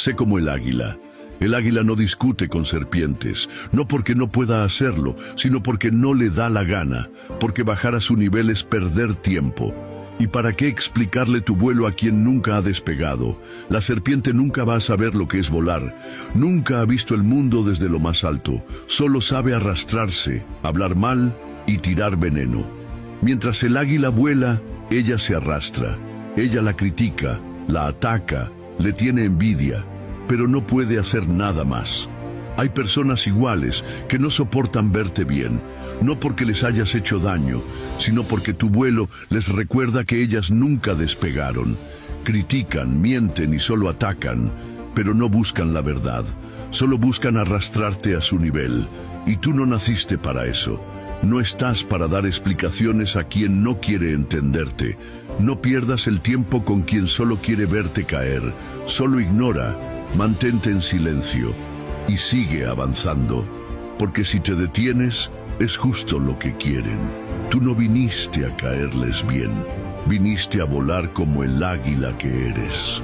Sé como el águila. El águila no discute con serpientes, no porque no pueda hacerlo, sino porque no le da la gana, porque bajar a su nivel es perder tiempo. ¿Y para qué explicarle tu vuelo a quien nunca ha despegado? La serpiente nunca va a saber lo que es volar, nunca ha visto el mundo desde lo más alto, solo sabe arrastrarse, hablar mal y tirar veneno. Mientras el águila vuela, ella se arrastra, ella la critica, la ataca, le tiene envidia, pero no puede hacer nada más. Hay personas iguales que no soportan verte bien, no porque les hayas hecho daño, sino porque tu vuelo les recuerda que ellas nunca despegaron. Critican, mienten y solo atacan, pero no buscan la verdad. Solo buscan arrastrarte a su nivel, y tú no naciste para eso. No estás para dar explicaciones a quien no quiere entenderte. No pierdas el tiempo con quien solo quiere verte caer. Solo ignora, mantente en silencio y sigue avanzando, porque si te detienes, es justo lo que quieren. Tú no viniste a caerles bien, viniste a volar como el águila que eres.